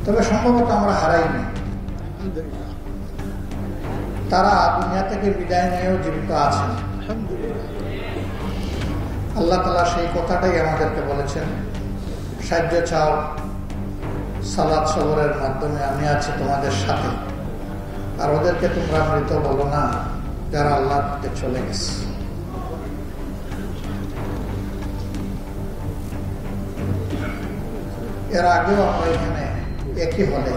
তবে সম্ভবত আমরা হারাইনি। তারা দুনিয়া থেকে বিদায় নিয়েও জীবিত আছেন। আল্লাহ তাআলা সেই কথাটাই আমাদেরকে বলেছেন, সাহায্য চাও সালাত সবরের মাধ্যমে, আমি আছি তোমাদের সাথে। আর ওদেরকে তোমরা মৃত বলো না যারা আল্লাহর দিকে চলে গেছে। এর আগেও আমরা এখানে একই হলে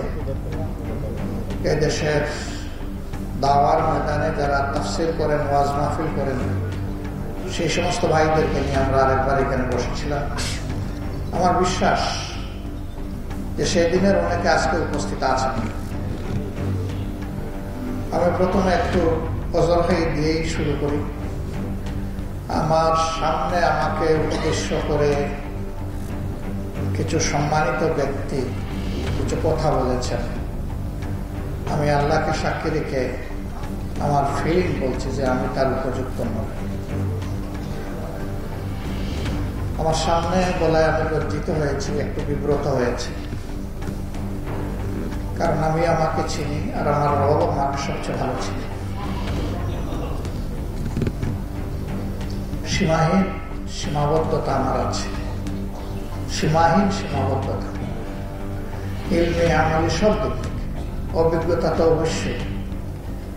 এদেশের দাওয়ার ময়দানে যারা তাফসীর করেন, ওয়াজ মাহফিল করেন, সেই সমস্ত ভাইদেরকে নিয়ে আমরা আরেকবার এখানে বসেছিলাম। আমার বিশ্বাস যে সেই দিনের অনেকে আজকে উপস্থিত আছেন। আমি প্রথমে একটু অজরহাই দিয়েই শুরু করি। আমার সামনে আমাকে উদ্দেশ্য করে কিছু সম্মানিত ব্যক্তি কিছু কথা বলেছেন। আমি আল্লাহকে সাক্ষী রেখে আমার ফিলিং বলছি যে আমি তার উপযুক্ত নই। আমার সামনে বলায় আমি লজ্জিত হয়েছি, একটু বিব্রত হয়েছি, কারণ আমি আমাকে চিনি আর আমার রব আমাকে সবচেয়ে ভালো চিনি। সীমাহীন সীমাবদ্ধতা আমার আছে, সীমাহীন সীমাবদ্ধতা, ইলমে আমলে সব দিক থেকে, অভিজ্ঞতা তো অবশ্যই,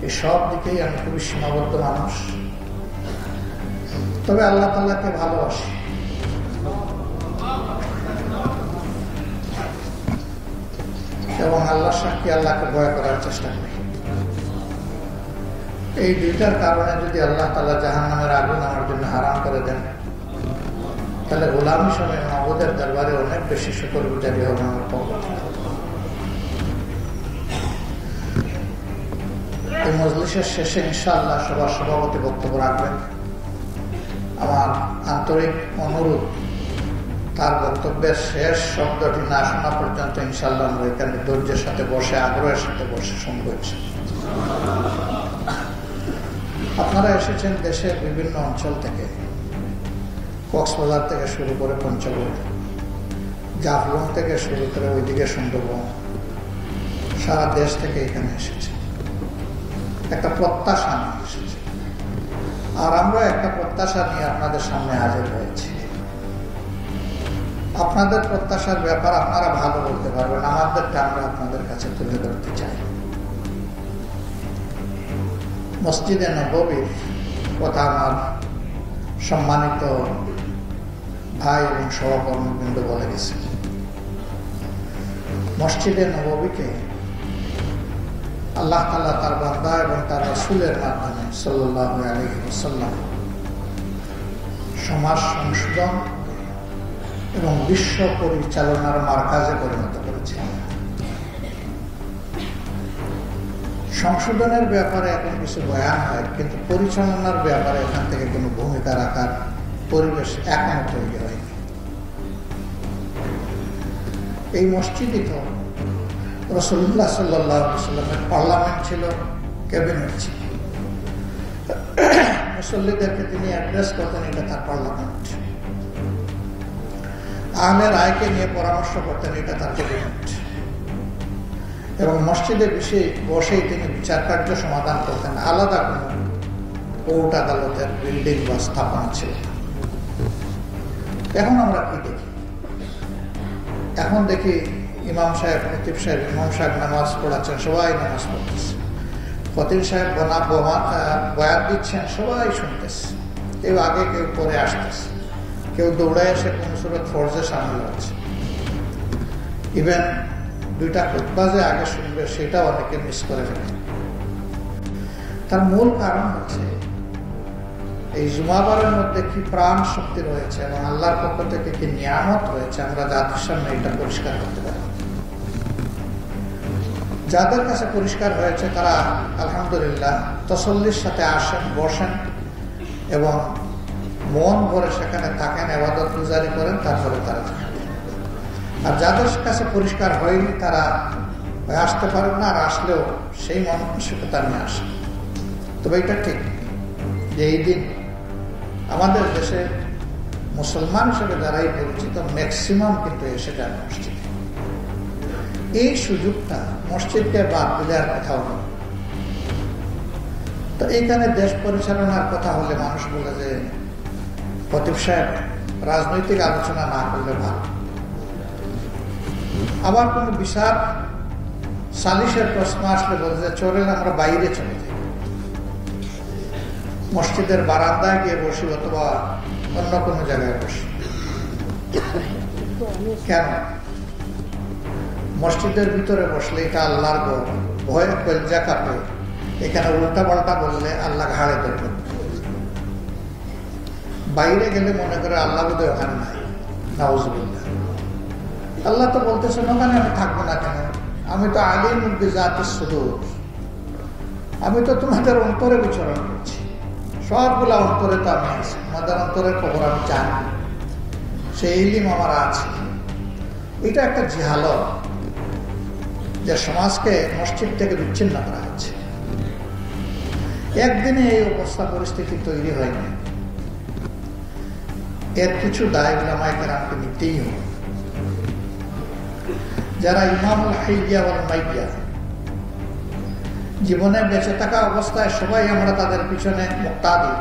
এই সব দিকেই আমি খুবই সীমাবদ্ধ মানুষ। তবে আল্লাহ তাআলাকে ভালোবাসি, এবং আল্লাহর সাক্ষী আল্লাহকে ভয় করার চেষ্টা করি। এই দুইটার কারণে যদি আল্লাহ তাআলা জাহান্নামের আগুন আমার জন্য হারাম করে দেন, তাহলে গোলামি সময় মাবুদের দরবারে অনেক বেশি শুকরগুজারি হবে আমার পক্ষ থেকে। এই মজলিসের শেষে ইনশাআল্লাহ সবার সভাপতি বক্তব্য রাখবেন। আমার আন্তরিক অনুরোধ, তার বক্তব্যের শেষ শব্দটি না শোনা পর্যন্ত ইনশাআল্লাহ আমরা এখানে ধৈর্যের সাথে বসে, আগ্রহের সাথে বসে শুনবো। আপনারা এসেছেন দেশের বিভিন্ন অঞ্চল থেকে, কক্সবাজার থেকে শুরু করে পঞ্চগড়, জাফলং থেকে শুরু করে ওইদিকে সুন্দরবন, সারা দেশ থেকে এখানে এসেছে। একটা প্রত্যাশা নিয়ে এসেছে, আর আমরা একটা প্রত্যাশা নিয়ে আপনাদের সামনে হাজির হয়েছি। আপনাদের প্রত্যাশার ব্যাপার আপনারা ভালো বলতে পারবেন, আমাদেরটা আমরা আপনাদের কাছে তুলে ধরতে চাই। মসজিদে নববীর কথা আমার সম্মানিত ভাই এবং সহকর্মীবৃন্দ বলে গেছে। মসজিদে নববীকে আল্লাহ তাআলা তার বান্দা এবং তার রাসূলের মাধ্যমে সাল্লাল্লাহু আলাইহি ওয়াসাল্লাম সমাজ সংশোধন এবং বিশ্ব পরিচালনার মারকাজে পরিণত করেছে। সংশোধনের ব্যাপারে এখন কিছু বয়ান হয়, কিন্তু পরিচালনার ব্যাপারে এখান থেকে কোনো ভূমিকা রাখার পরিবেশ এখনো তৈরি হয়নি। এই মসজিদই তো রাসূলুল্লাহ সাল্লাল্লাহু আলাইহি ওয়াসাল্লামের পার্লামেন্ট ছিল, ক্যাবিনেট ছিল। মুসল্লিদেরকে তিনি অ্যাড্রেস করতেন, এটা তার পার্লামেন্ট। আহলে রায়কে নিয়ে পরামর্শ করতেন, এটা তার ক্যাবিনেট। এবং মসজিদে বসেই তিনি বিচার কার্য সমাধান করতেন, আলাদা কোনো কোর্ট আদালতের বিল্ডিং বা স্থাপনা ছিল। এখন আমরা কি দেখি? এখন দেখি ইমাম সাহেব, খতিব সাহেব, ইমাম সাহেব নামাজ পড়াচ্ছেন, সবাই নামাজ পড়তেছে। খতিব সাহেব বয়ান দিচ্ছেন, সবাই শুনতেছে। কেউ আগে, কেউ পরে আসতেছে, কেউ দৌড়ে এসে কোন সুরত ফরজে সামিল হচ্ছে। ইভেন দুইটা খুতবা যে আগে শুনবে সেটা অনেকে মিস করে ফেলে। তার মূল কারণ হচ্ছে এই জুমাবারের মধ্যে কি প্রাণ শক্তি রয়েছে এবং আল্লাহর পক্ষ থেকে কি নিয়ামত রয়েছে, আমরা জাতির সামনে এটা পরিষ্কার করতে পারি। যাদের কাছে পরিষ্কার হয়েছে তারা আলহামদুলিল্লাহ তসল্লির সাথে আসেন, বসেন এবং মন ভরে সেখানে থাকেন, ইবাদত গুজারি করেন, তারপরে তারা যান। আর যাদের কাছে পরিষ্কার হয়নি তারা আসতে পারেন না, আর আসলেও সেই মানসিকতা নিয়ে আসে। তবে এটা ঠিক যে এই দিন আমাদের দেশে মুসলমান হিসেবে যারাই পরিচিত ম্যাক্সিমাম কিন্তু এসে যান মসজিদে। এই সুযোগটা মসজিদকে বাদ দিলে আর কোথাও নেই। তো এইখানে দেশ পরিচালনার কথা হলে মানুষ বলে যে খতিব সাহেব রাজনৈতিক আলোচনা না করলে ভালো। আবার কোন বিচার সালিশের প্রশ্ন আসলে বলে যে চলেন আমরা বাইরে চলে যাই, মসজিদের বারান্দায় গিয়ে বসি অথবা অন্য কোনো জায়গায় বসি। কেন? মসজিদের ভিতরে বসলে এটা আল্লাহর ঘর, ভয়ে কলজা কাঁপে, এখানে উল্টা পাল্টা বললে আল্লাহ ঘাড়ে ধরবেন। বাইরে গেলে মনে করে আল্লাহ বোধহয় ওখানে নাই, নাউজুবিল্লাহ। আল্লাহ তো বলতেছেন ওখানে আমি থাকবো না কেন, আমি তো আলিম বিজাতিস সুদূর, আমি তো তোমাদের অন্তরে বিচরণ করছি, সবগুলা অন্তরে তো আমি আছি, আমাদের অন্তরের খবর আমি জানি, সেই ইলিম আমার আছে। এটা একটা জিহালত যে সমাজকে মসজিদ থেকে বিচ্ছিন্ন করা হচ্ছে। একদিনে এই অবস্থা পরিস্থিতি তৈরি হয়নি, এর কিছু দায় উলামায়ে কেরামকে নিতেই হবে। যারা ইমামুল হাইয়া ওয়াল মাইয়া, জীবনে বেঁচে থাকা অবস্থায় সবাই আমরা তাদের পিছনে মুক্তাদি,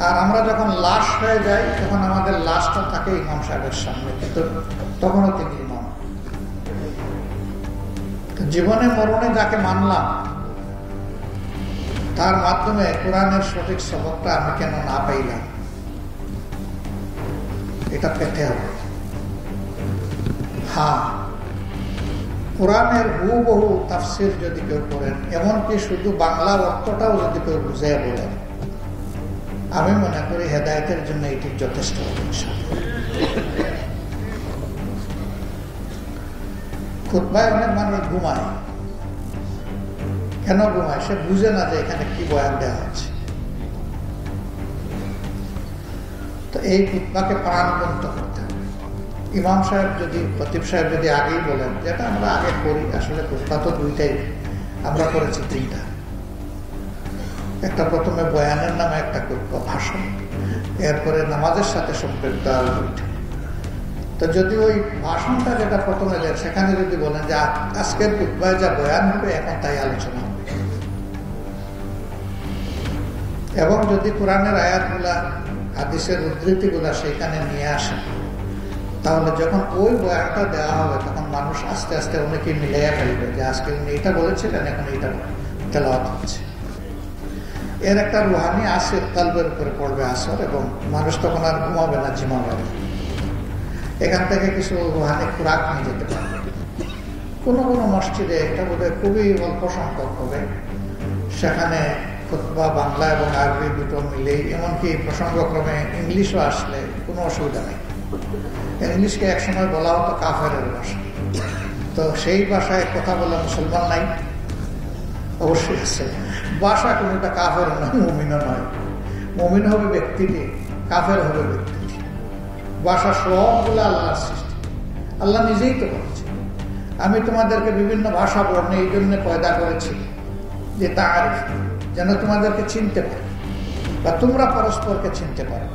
আর আমরা যখন লাশ হয়ে যাই তখন আমাদের লাশটা থাকে ইমাম সাহেবের সামনে, কিন্তু তখনও তিনি ইমাম। জীবনে মরণে যাকে মানলাম তার মাধ্যমে কোরআনের সঠিক সবকটা আমি কেন না পাইলাম, এটা পেতে হবে। হ্যাঁ, কোরআনের হুবহু তাফসির যদি কেউ করেন, এমনকি শুধু বাংলার অর্থটাও যদি কেউ বুঝে বলেন, আমি মনে করি হেদায়েতের জন্য এটি যথেষ্ট হবে। খুতবায় অনেক মানুষ ঘুমায়। কেন ঘুমায়? সে বুঝে না যে এখানে কি বয়ান দেওয়া হচ্ছে। তো এই খুতবাকে প্রাণবন্ত করতে হবে। ইমাম সাহেব যদি, খতিব সাহেব যদি আগেই বলেন, যেটা আমরা আগে করি, আসলে খুতবা তো দুইটাই, আমরা করেছি তিনটা। একটা প্রথমে বয়ানের নামে একটা খুতবা, ভাষণ, এরপরে নামাজের সাথে সম্পৃক্ত আর দুইটা। তো যদি ওই ভাষণটা যেটা প্রথমে দেন সেখানে যদি বলেন যে আজকের খুতবায় যা বয়ান হবে এখন তাই আলোচনা হবে, এবং যদি কোরআনের আয়াতগুলা, হাদিসের উদ্ধৃতিগুলা সেখানে নিয়ে আসেন, তাহলে যখন ওই বয়ানটা দেওয়া হবে তখন মানুষ আস্তে আস্তে অনেকে মিলাইয়া ফেলবে যে আজকে উনি এটা বলেছিলেন, এখন এটা তেলাওয়াত হচ্ছে। এর একটা রুহানি আসর কালবের উপরে পড়বে আসর, এবং মানুষ তখন আর ঘুমাবে না, ঝিমাবে না। এখান থেকে কিছু রুহানি খোরাক নিয়ে যেতে পারবে। কোনো কোনো মসজিদে, এটা বোধহয় খুবই অল্প সংখ্যক হবে, সেখানে খুতবা বাংলা এবং আরবি দুটো মিলেই, এমনকি প্রসঙ্গক্রমে ইংলিশও আসলে কোনো অসুবিধা নেই। ইংলিশকে একসময় বলা হতো কাফেরের ভাষা, তো সেই ভাষায় কথা বলা মুসলমান নাই? অবশ্যই আছে। ভাষা কোনোটা কাফের নয়, মুমিনও নয়। মুমিন হবে ব্যক্তিটি, কাফের হবে ব্যক্তিটি। ভাষা সবগুলো আল্লাহর সৃষ্টি, আল্লাহ নিজেই তো বলছে, আমি তোমাদেরকে বিভিন্ন ভাষা বর্ণে এই জন্য পয়দা করেছি যে তারিফ, যেন তোমাদেরকে চিনতে পারো বা তোমরা পরস্পরকে চিনতে পারো,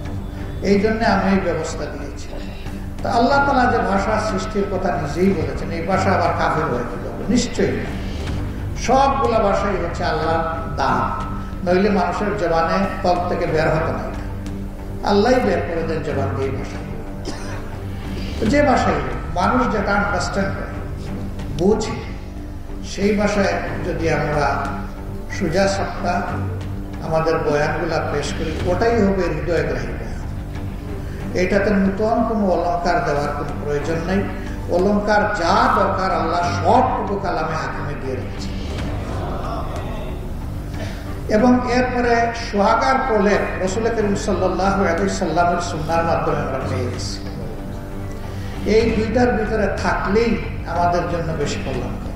এই জন্য আমি এই ব্যবস্থা দিয়েছি। তো আল্লাহ তাআলা যে ভাষা সৃষ্টির কথা নিজেই বলেছেন, এই ভাষা আবার কাফের হয়ে গেল? নিশ্চয়ই না। সবগুলা ভাষাই হচ্ছে আল্লাহর দান, নইলে মানুষের জবানে তল থেকে বের হতো না। এটা আল্লাহই বের করে দেন জবান দিয়ে ভাষা। যে ভাষাই মানুষ যেটা আন্ডারস্ট্যান্ড করে, বুঝি, সেই ভাষায় যদি আমরা সোজা সাপটা আমাদের বয়ানগুলা পেশ করি, ওটাই হবে হৃদয়গ্রাহী বয়ান। এটাতে নূতন কোনো অলঙ্কার দেওয়ার কোনো প্রয়োজন নেই। অলঙ্কার যা দরকার আল্লাহ সবটুকু কালামে হাকিমে দিয়ে রেখেছে। এবং এরপরে সোহাগার প্রলেপ রাসূল করিম সাল্লাল্লাহু আলাইহি সাল্লামের সুন্নাহর মাধ্যমে আমরা পেয়ে গেছি। এই দুইটার ভিতরে থাকলেই আমাদের জন্য বেশি কল্যাণকর।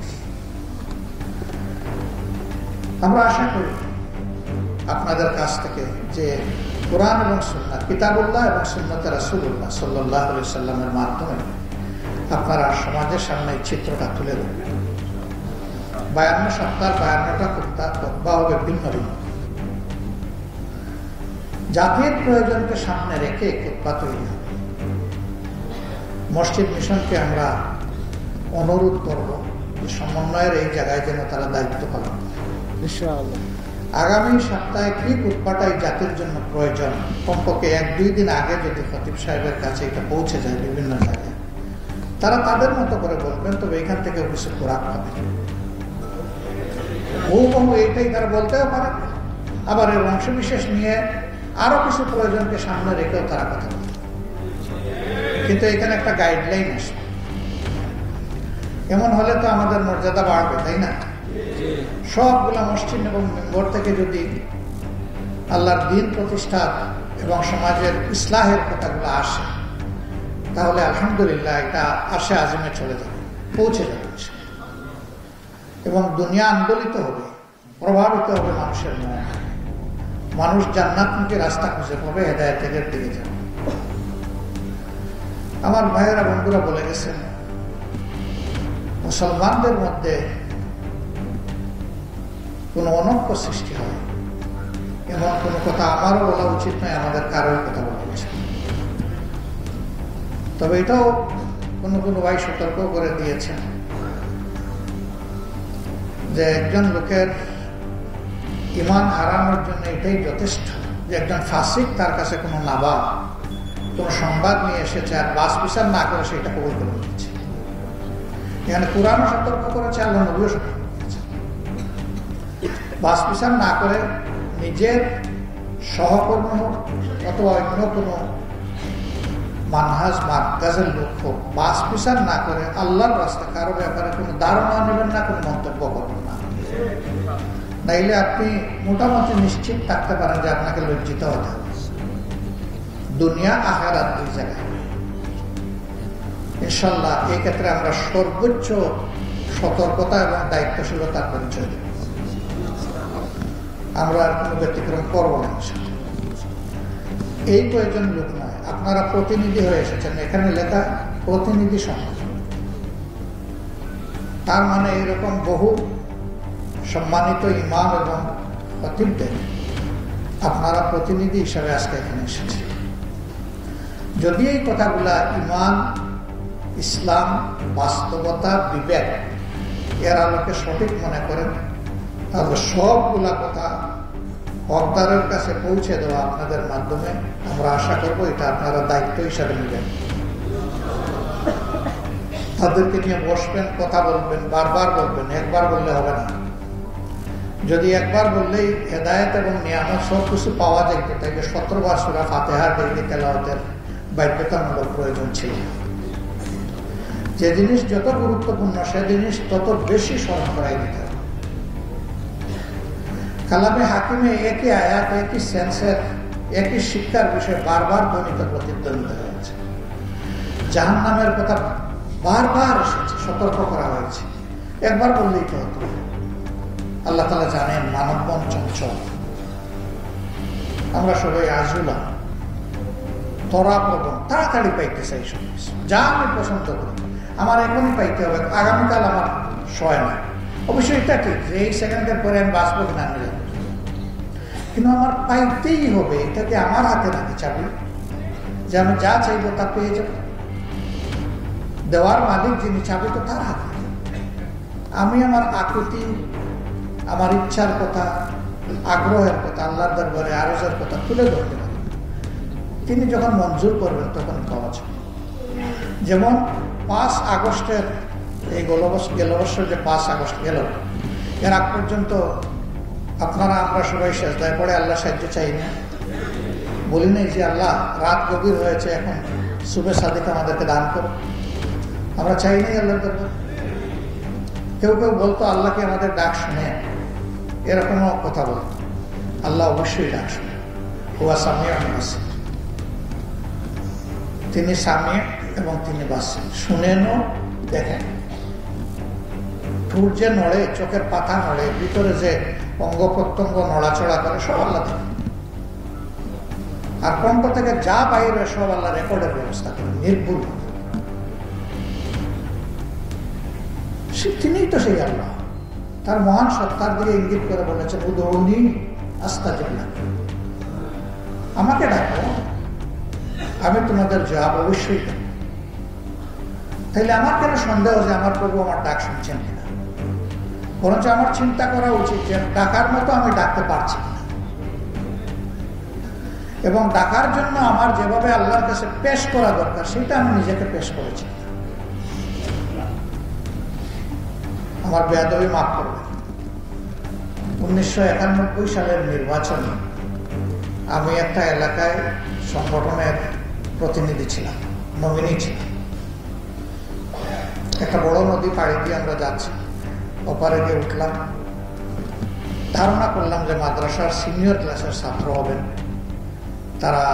আমরা আশা করি আপনাদের কাছ থেকে যে কোরআন এবং সুন্নাহ, কিতাবুল্লাহ এবং সুন্নতে রাসূলুল্লাহ সাল্লাল্লাহু আলাইহি সাল্লামের মাধ্যমে আপনারা সমাজের সামনে এই চিত্রটা তুলে ধরবেন। 52 সপ্তাহ 52টা খুতবা হবে ভিন্ন ভিন্ন। জাতির প্রয়োজনকে সামনে রেখে খুতবা তৈরি হবে। মসজিদ মিশনকে আমরা অনুরোধ করব যে সমন্বয়ের এই জায়গায় যেন তারা দায়িত্ব পালন করে। ইনশাআল্লাহ আগামী সপ্তাহে কি উৎপাটা এই জাতির জন্য প্রয়োজন, কমপক্ষে 1-2 দিন আগে যদি খতিব সাহেবের কাছে এটা পৌঁছে যায় বিভিন্ন জায়গায়, তারা তাদের মতো করে বলবেন, তবে এখান থেকে কিছু খোরাক পাবে। বহু এইটাই তারা বলতেও পারে, আবার এর অংশবিশেষ নিয়ে আরো কিছু প্রয়োজনকে সামনে রেখেও তারা কথা বলে। কিন্তু এখানে একটা গাইডলাইন আসবে। এমন হলে তো আমাদের মর্যাদা বাড়বে, তাই না? সবগুলা মসজিদ এবং মেম্বর থেকে যদি আল্লাহর দ্বীন প্রতিষ্ঠা এবং সমাজের ইসলাহের কথাগুলো আসে, তাহলে আলহামদুলিল্লাহ এটা আরশে আযমে চলে যাবে, পৌঁছে যাবে এবং দুনিয়া আন্দোলিত হবে, প্রভাবিত হবে মানুষের মন। মানুষ জান্নাতমুখী রাস্তা খুঁজে পাবে, হেদায়েতের দিকে যাবে। আমার ভাইয়েরা বন্ধুরা বলে গেছেন, মুসলমানদের মধ্যে কোন অনৈক্য সৃষ্টি হয় এমন কোন কথা আমারও বলা উচিত নয়, আমাদের কারোর কথা বলা উচিত। তবে এটাও কোন ভাই সতর্ক করে দিয়েছেন যে একজন লোকের ঈমান হারানোর জন্য এটাই যথেষ্ট যে একজন ফাসিক তার কাছে কোনো নাবা, কোনো সংবাদ নিয়ে এসেছে আর বাস বিচার না করে সেটা কবুল করে নিয়েছে। এখানে কোরআনও সতর্ক করেছে, আল্লাহ নবীও সতর্ক করেছে। বাস বিচার না করে নিজের সহকর্মী হোক অথবা অন্য কোনো মানহাজ মার্কাজের লোক হোক, বাস বিচার না করে আল্লাহর রাস্তা কারো ব্যাপারে কোনো ধারণা নেবেন না, কোনো মন্তব্য করবেন না। নাইলে আপনি মোটামুটি নিশ্চিত থাকতে পারেন যে আপনাকে লজ্জিত হতে হবে, দুনিয়া আখিরাত দুই জায়গায়। ইনশাআল্লাহ এই ক্ষেত্রে আমরা সর্বোচ্চ সতর্কতা এবং দায়িত্বশীলতার পরিচয় দেব। আমরা আর কোনো ব্যতিক্রম করবো না। এই কয়েকজন লোক নয়, আপনারা প্রতিনিধি হয়ে এসেছেন, এখানে লেখা প্রতিনিধি সমাজ। তার মানে এরকম বহু সম্মানিত ইমাম এবং খতিবদের আপনারা প্রতিনিধি হিসাবে আজকে এখানে এসেছেন। যদি এই কথাগুলা ইমান, ইসলাম, বাস্তবতা, বিবেক এর আলোকে সঠিক মনে করেন, তাহলে সবগুলা কথা হকদারের কাছে পৌঁছে দেওয়া আপনাদের মাধ্যমে আমরা আশা করবো এটা আপনারা দায়িত্ব হিসাবে নেবেন। তাদেরকে নিয়ে বসবেন, কথা বলবেন, বারবার বলবেন, একবার বললে হবে না। যদি একবার বললেই হেদায়েত এবং নিয়ামত সব কিছু পাওয়া যেত, তাইলে 17 বার সূরা ফাতিহার ডেইলি তেলাওয়াতের বাধ্যতামূলক প্রয়োজন ছিল। যে জিনিস যত গুরুত্বপূর্ণ সে জিনিস তত বেশি স্মরণ করাই দিতে হবে। কালামে হাকিমে একই আয়াত, একই সেন্সের, একই শিক্ষার বিষয়ে বারবার ধ্বনিত প্রতিদ্বন্দ্বিতা হয়েছে। জাহান্নামের কথা বারবার এসেছে, সতর্ক করা হয়েছে। একবার বললেই তো হতো। আল্লাহ তাআলা জানেন মানব মন চঞ্চল, আমরা সবাই আজুলা, তরাপ্রবণ, তাড়াতাড়ি পাইতে চাই সব কিছু। যা আমি পছন্দ করি আমার এখনই পাইতে হবে, আগামীকাল আমার সয় না। অবশ্যই এটা ঠিক যে এই সেকেন্ডের পরে আমি বাঁচবো কিনা আমি জানি, কিন্তু আমার পাইতেই হবে। এটাকে আমার হাতে নাকি চাবি যে আমি যা চাইবো তা পেয়ে যাব? দেওয়ার মালিক যিনি, চাবি তো তার হাতে। আমি আমার আকুতি, আমার ইচ্ছার কথা, আগ্রহের কথা, আল্লাহর দরবারে আরজের কথা তুলে ধরতে পারি। তিনি যখন মঞ্জুর করবেন তখন পাওয়া যাবে। যেমন 5 আগস্টের এই গেল বছর যে 5 আগস্ট গেল, এর আগ পর্যন্ত আপনারা আমরা সবাই সেজদায় পড়ে আল্লাহ সাহায্য চাই না, বলি নাই যে আল্লাহ রাত গভীর হয়েছে, এখন শুভে সাদিক আমাদেরকে দান করো। আমরা চাই নাই আল্লাহর দরবার। কেউ কেউ বলতো আল্লাহকে আমাদের ডাক শুনে, এরকমও কথা বলতো। আল্লাহ অবশ্যই ডাক শুনে, হুয়া সামিউন বাসীর। তিনি সামিউ এবং তিনি বাসীর, শুনেনও দেখেন। ঠোঁট যে নড়ে, চোখের পাতা নড়ে, ভিতরে যে অঙ্গ প্রত্যঙ্গ নড়াচড়া করে, সব আল্লাহ দেখেন। আর কণ্ঠ থেকে যা বাইরে সব আল্লাহ রেকর্ডের ব্যবস্থা করেন, নির্ভুল। তিনিই তো সেই আল্লাহ। তার মহান সত্তার দিকে ইঙ্গিত করে বলেছেন, উদৌনি আস্তাজিব লাকুম, আমাকে ডাকো, আমি তোমাদের জবাব অবশ্যই দেব। তাইলে আমার কেন সন্দেহ যে আমার প্রভু আমার ডাক শুনছেন কিনা? বরঞ্চ আমার চিন্তা করা উচিত যে ডাকার মতো আমি ডাকতে পারছি না, এবং ডাকার জন্য আমার যেভাবে আল্লাহর কাছে পেশ করা দরকার সেটা আমি নিজেকে পেশ করেছি। আমার বেয়াদবি মাফ করবে। 1991 সালের নির্বাচনে আমি একটা এলাকায় সংগঠনের প্রতিনিধি ছিলাম, নমিনি ছিলাম। একটা বড় নদী পাড়ি দিয়ে আমরা যাচ্ছি, ওপারে গিয়ে উঠলাম। ধারণা করলাম যে মাদ্রাসার সিনিয়র ক্লাসের ছাত্র হবেন, তারা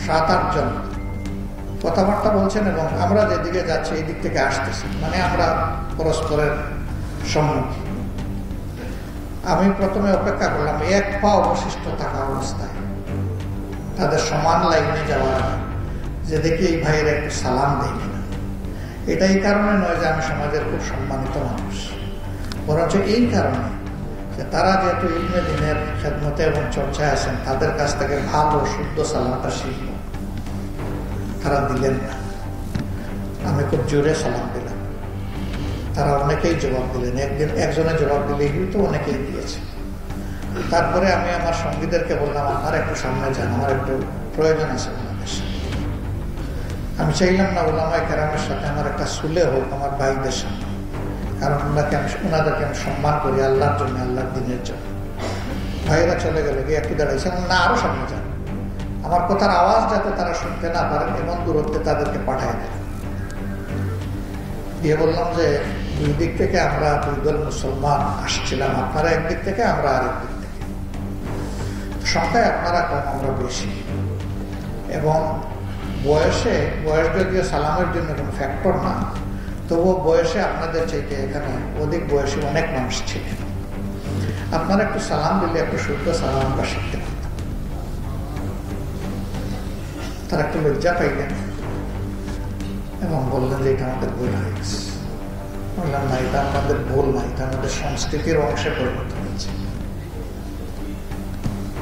7-8 জন কথাবার্তা বলছেন এবং আমরা যেদিকে যাচ্ছি এই দিক থেকে আসতেছি, মানে আমরা পরস্পরের সম্মুখীন। আমি প্রথমে অপেক্ষা করলাম 1 পা অবশিষ্ট থাকা অবস্থায় তাদের সমান লাইনে যাওয়ার, যে দেখি এই ভাইয়ের একটু সালাম দেই কিনা। এটা এই কারণে নয় যে আমি সমাজের খুব সম্মানিত মানুষ, বরঞ্চ এই কারণে যে তারা যেহেতু ইলমে দ্বীনের খেদমতে এবং চর্চায় আছেন, তাদের কাছ থেকে ভালো শুদ্ধ সালামটা শিখব। তারা দিলেন না। আমি খুব জোরে সালাম দিলাম, তারা অনেকেই জবাব দিলেন। একজনে জবাব দিলেই তো অনেকেই দিয়েছে। তারপরে আমি আমার সঙ্গীদেরকে বললাম, আপনারা একটু সামনে যান, আমার একটু প্রয়োজন আছে ওনাদের সাথে। আমি চাইলাম না উলামায়ে কেরামের সাথে আমার একটা সুলে হোক আমার ভাইদের সামনে, কারণ ওনাদেরকে আমি সম্মান করি আল্লাহর জন্য, আল্লাহর দিনের জন্য। ভাইরা চলে গেল, গিয়ে একটু দাঁড়াইছে, না আরো সামনে যান, আমার কথার আওয়াজ যাতে তারা শুনতে না পারেন এমন দূরত্বে তাদেরকে পাঠায় দেন। দিয়ে বললাম যে 2 দিক থেকে আমরা 2 দল মুসলমান আসছিলাম, আপনারা একদিক থেকে, আমরা আরেক দিক থেকে। সংখ্যায় আপনারা কম, আমরা বেশি, এবং বয়স যদিও সালামের জন্য কোনো ফ্যাক্টর না, তবুও বয়সে আপনাদের চাইতে এখানে অধিক বয়সী অনেক মানুষ ছিলেন। আপনারা একটু সালাম দিলে একটু শুদ্ধ সালাম আমরা শিখতে পারতাম। তারা একটু লজ্জা পাইলেন এবং বললেন যে এটা আমাদের ভুল হয়ে গেছে। বললাম না, এটা আমাদের ভুল না, এটা আমাদের সংস্কৃতির অংশে পরিণত হয়েছে।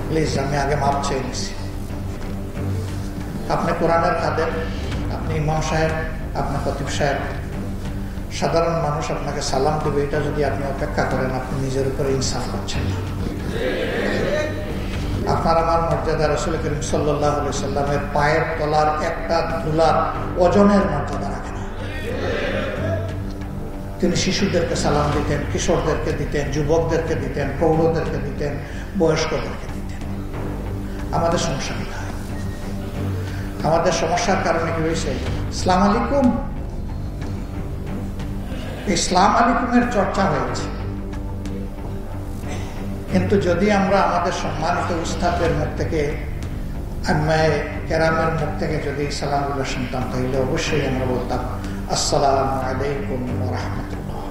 প্লিজ, আমি আগে মাপ চেয়ে নিছি। আপনি কোরআনের খাদেম, আপনি ইমাম সাহেব, আপনি খতিব সাহেব, সাধারণ মানুষ আপনাকে সালাম দেবে, এটা যদি আপনি অপেক্ষা করেন, আপনি নিজের উপরে ইনসাফ করছেন না। আপনার আমার মর্যাদা রাসূল করিম সাল্লাল্লাহু আলাইহি সাল্লামের পায়ের তলার একটা ধুলার ওজনের মর্যাদা রাখে না। তিনি শিশুদেরকে সালাম দিতেন, কিশোরদেরকে দিতেন, যুবকদেরকে দিতেন, প্রৌঢ়দেরকে দিতেন, বয়স্কদেরকে দিতেন। আমাদের সমস্যা কি হয়? আমাদের সমস্যার কারণে কি হয়েছে? আসসালামু আলাইকুম, ইসলাম আলাইকুমের চর্চা হয়েছে, কিন্তু যদি আমরা আমাদের সম্মানিত উস্তাদের মুখ থেকে, আম্মায়ে কেরামের মুখ থেকে যদি সালামগুলো শুনতাম, তাহলে অবশ্যই আমরা বলতাম আসসালামু আলাইকুম ওয়া রাহমাতুল্লাহ,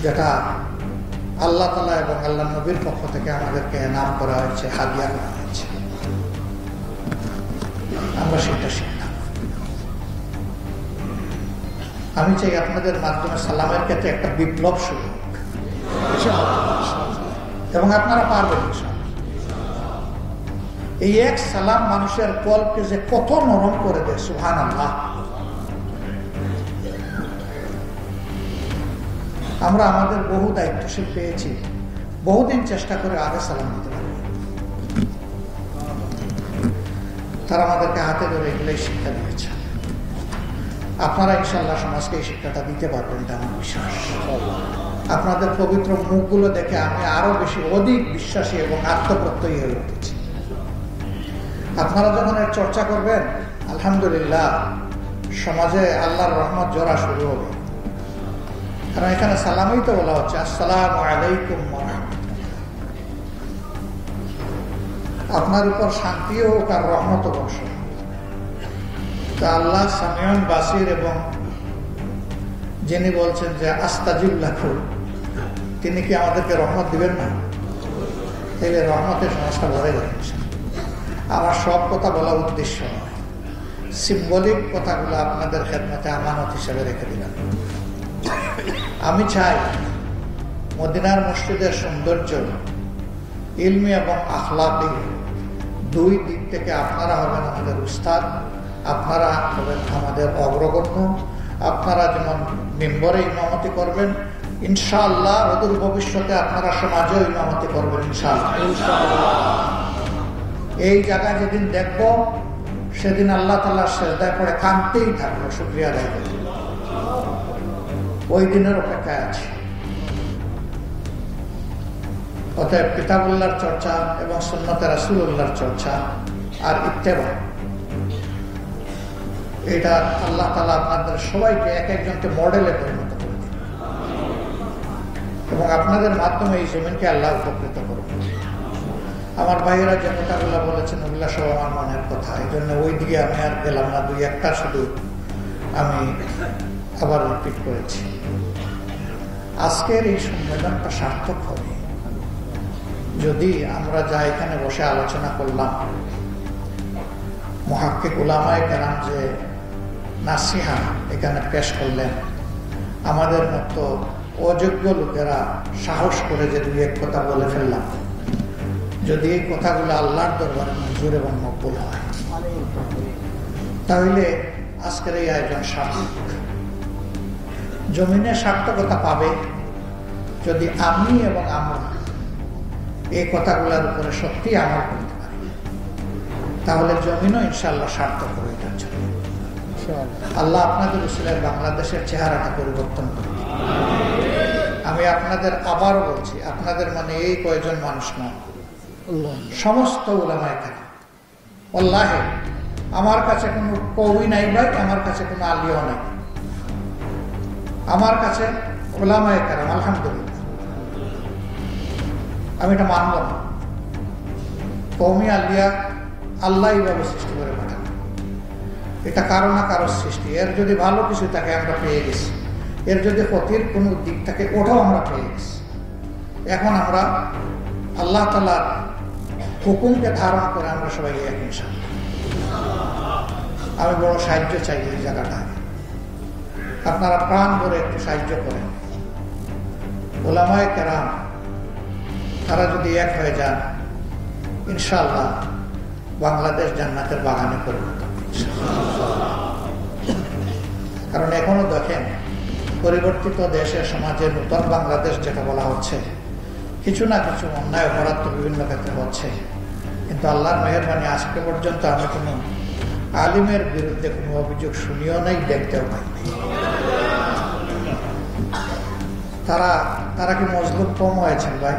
যেটা আল্লাহ তাআলা এবং আল্লাহ নবীর পক্ষ থেকে আমাদেরকে এনাম করা হয়েছে, হাদিয়া করা হয়েছে। আমরা সেটা শিখতাম। আমি চাই আপনাদের মাধ্যমে সালামের ক্ষেত্রে একটা বিপ্লব শুরু হোক, এবং আপনারা পারবেন। এই এক সালাম মানুষের কলকে যে কত নরম করে দেয়, সুবহানাল্লাহ। আমরা আমাদের বহু দায়িত্বশীল পেয়েছি, বহুদিন চেষ্টা করে আগে সালাম দিতে পারি। তারা আমাদেরকে হাতে ধরে এগুলোই শিক্ষা দিয়েছে। আপনারা ইনশাআল্লাহ সমাজকে এই শিক্ষাটা দিতে পারবেন, এটা আমার বিশ্বাস। আপনাদের পবিত্র মুখগুলো দেখে আমি আরো বেশি অধিক বিশ্বাসী এবং আত্মপ্রত্যয়ী হয়ে উঠেছি। আপনারা যখন এর চর্চা করবেন, আলহামদুলিল্লাহ সমাজে আল্লাহর রহমত জোড়া শুরু হবে। কারণ এখানে সালামই তো বলা হচ্ছে, আসসালামু আলাইকুম ওয়া রাহমাতুল্লাহ। আপনার উপর শান্তিও হোক আর রহমত বর্ষণ। তা আল্লাহ সামিউন বাসির, এবং যিনি বলছেন যে আস্তাজিব লাকু, তিনি কি আমাদেরকে রহমত দিবেন না? তাহলে রহমতের সমস্যা ভরে যাচ্ছে। আমার সব কথা বলা উদ্দেশ্য নয়, সিম্বলিক কথাগুলো আপনাদের খেদমতে আমানত হিসেবে রেখে দিলাম। আমি চাই মদিনার মসজিদের সৌন্দর্য ইলমি এবং আখলাকি 2 দিক থেকে আপনারা হবেন আমাদের উস্তাদ, আপনারা হবেন আমাদের অগ্রগণ্য। আপনারা যেমন মিম্বরে ইমামতি করবেন, ইনশাআল্লাহ অদূর ভবিষ্যতে আপনারা সমাজেও ইমামতি করবেন ইনশাআল্লাহ। এই জায়গায় যেদিন দেখব সেদিন আল্লাহ তাআলার সিজদায় পড়ে কাঁদতেই থাকবো, শুকরিয়া আদায় করব। ওই দিনের অপেক্ষায় আছি। অতএব কিতাবুল্লাহর চর্চা এবং সুন্নতে রাসূলুল্লাহর চর্চা আর ইত্তেবা, এটা আল্লাহ তাআলা আপনাদের সবাইকে এক একজনকে মডেলে পরিণত করে দিন এবং আপনাদের মাধ্যমে এই জমিনকে আল্লাহ উপকৃত করবেন। আমার ভাইয়েরা যে কথাগুলো বলেছেন ওগুলা সব আমার মনের কথা, এই জন্য ওই দিকে আমি আর গেলাম না। দুই একটা শুধু আমি আবার রিপিট করেছি। আজকের এই সম্মেলনটা সার্থক হবে যদি আমরা যা এখানে বসে আলোচনা করলাম, মুহাক্কিক উলামায়ে কেরাম যে নাসিহা এখানে পেশ করলেন, আমাদের মতো অযোগ্য লোকেরা সাহস করে যে দুই এক কথা বলে ফেললাম, যদি এই কথাগুলো আল্লাহর দরবারে মঞ্জুর এবং মকবুল হয়, তাহলে আজকের এই আয়োজন সার্থক। জমিনে সার্থকতা পাবে যদি আমি এবং আমরা এই কথাগুলোর উপরে সত্যি আমল করতে পারি, তাহলে জমিনও ইনশাআল্লাহ সার্থক হবে এটার জন্য। আল্লাহ আপনাদের উসিলায় বাংলাদেশের চেহারাটা পরিবর্তন করবে। আমি আপনাদের আবারও বলছি, আপনাদের মানে এই কয়েকজন মানুষ নয়, সমস্ত উলামায়ে কেরাম। আল্লাহে আমার কাছে কোনো কওমি নাই ভাই, আমার কাছে কোনো আলিও নাই, আমার কাছে উলামায়ে কেরাম। আলহামদুলিল্লাহ, আমি এটা মানব না। কওমি আলিয়া আল্লাহ এইভাবে সৃষ্টি করে পাঠান, এটা কারো না কারোর সৃষ্টি। এর যদি ভালো কিছু থাকে আমরা পেয়ে গেছি, এর যদি ক্ষতির কোনো দিক থাকে ওটাও আমরা পেয়ে গেছি। এখন আমরা আল্লাহ তাআলার হুকুমকে ধারণ করে আমরা সবাই এক ইনশাআল্লাহ। আমি বড় সাহায্য চাই এই জায়গাটায়, আপনারা প্রাণ ভরে একটু সাহায্য করেন। উলামায়ে কেরাম তারা যদি এক হয়ে যান, ইনশাআল্লাহ বাংলাদেশ জান্নাতের বাগানে পরিণত হবে। কারণ এখনো দেখেন পরিবর্তিত দেশের সমাজে নতুন বাংলাদেশ যেটা বলা হচ্ছে, কিছু না কিছু অন্যায় অপরাধ তো বিভিন্ন ক্ষেত্রে হচ্ছে, কিন্তু আল্লাহর মেহেরবানি আজকে পর্যন্ত আমি কোনো আলিমের বিরুদ্ধে কোনো অভিযোগ শুনিও নাই, দেখতেও পাই নাই। তারা কি মজলুম কম হয়েছেন ভাই?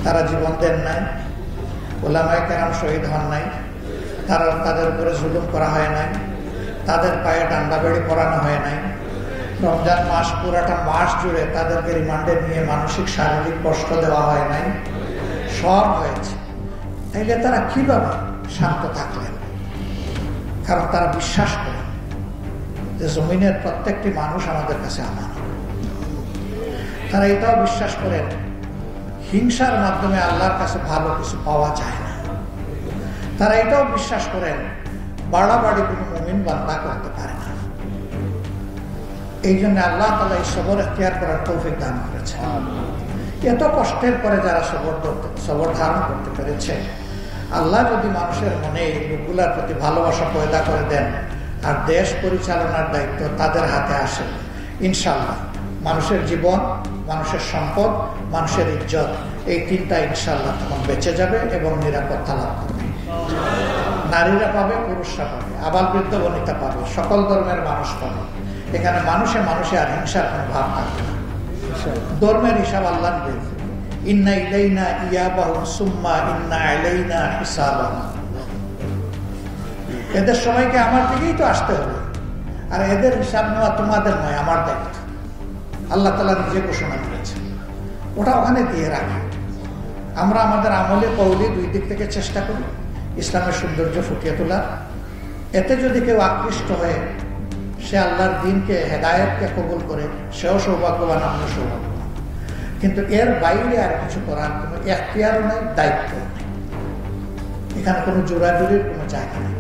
তারা জীবন দেন নাই, উলামায়ে কেরাম শহীদ হন নাই, তাদের উপরে জুলুম করা হয় নাই, তাদের পায়ে ডান্ডা বেড়ি পরানো হয় নাই, রমজান মাস পুরাটা মাস জুড়ে তাদেরকে রিমান্ডে নিয়ে মানসিক শারীরিক কষ্ট দেওয়া হয় নাই, সব হয়েছে। তাইলে তারা কিভাবে শান্ত থাকলেন? কারণ তারা বিশ্বাস করেন যে জমিনের প্রত্যেকটি মানুষ আমাদের কাছে আমানত। তারা এটাও বিশ্বাস করেন হিংসার মাধ্যমে আল্লাহর কাছে ভালো কিছু পাওয়া যায় না। তারা এটাও বিশ্বাস করেন বাড়াবাড়ি কোনো মুমিন বান্দা করতে পারে না। এই জন্য আল্লাহ তাআলা এই সবর এখতিয়ার করার তৌফিক দান করেছেন। এত কষ্টের পরে যারা সবর ধারণ করতে পেরেছে, আল্লাহ যদি মানুষের মনে এই লোকগুলার প্রতি ভালোবাসা পয়দা করে দেন আর দেশ পরিচালনার দায়িত্ব তাদের হাতে আসে, ইনশাআল্লাহ মানুষের জীবন, মানুষের সম্পদ, মানুষের ইজ্জত, এই তিনটা ইনশাআল্লাহ তখন বেঁচে যাবে এবং নিরাপত্তা লাভ করবে। নারীরা পাবে, পুরুষরা পাবে, আবাল বৃদ্ধ বনিতা পাবে, সকল ধর্মের মানুষ পাবে। এখানে মানুষে মানুষে আর হিংসার কোনো ভাব থাকবে না। ধর্মের হিসাব আল্লাহ নেবেন। ইন্না ইলাইনা ইয়াবাহুম সুম্মা ইন্না আলাইনা হিসাবাহুম। এদের সবাইকে আমার দিকেই তো আসতে হবে, আর এদের হিসাব নেওয়া তোমাদের নয়, আমার দায়িত্ব। আল্লাহ তাআলা নিজে ঘোষণা করেছেন, ওটা ওখানে দিয়ে রাখে। আমরা আমাদের আমলে কওলি দুই দিক থেকে চেষ্টা করি ইসলামের সৌন্দর্য ফুটিয়ে তোলা। এতে যদি কেউ আকৃষ্ট হয়ে সে আল্লাহর দ্বীনকে, হেদায়েতকে কবুল করে, সেও সৌভাগ্যবান, আমরা সৌভাগ্যবান। কিন্তু এর বাইরে আর কিছু করার কোনো এখতিয়ারও নেই, দায়িত্ব নেই। এখানে কোনো জোরাজুরির কোনো জায়গা নেই,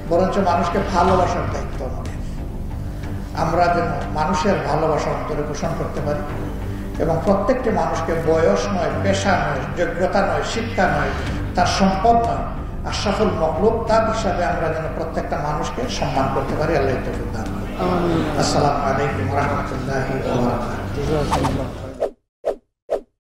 বরঞ্চ মানুষকে ভালোবাসার দায়িত্ব আমাদের। আমরা যেন মানুষের ভালোবাসা অন্তরে পোষণ করতে পারি এবং প্রত্যেকটি মানুষকে বয়স নয়, পেশা নয়, যোগ্যতা নয়, শিক্ষা নয়, তার সম্পদ নয়, আশরাফুল মখলুক তার হিসাবে আমরা যেন প্রত্যেকটা মানুষকে সম্মান করতে পারি। আল্লাহ তৌফিক দান করুন। আসসালামু আলাইকুম ওয়া রাহমাতুল্লাহি ওয়া বারাকাতুহু।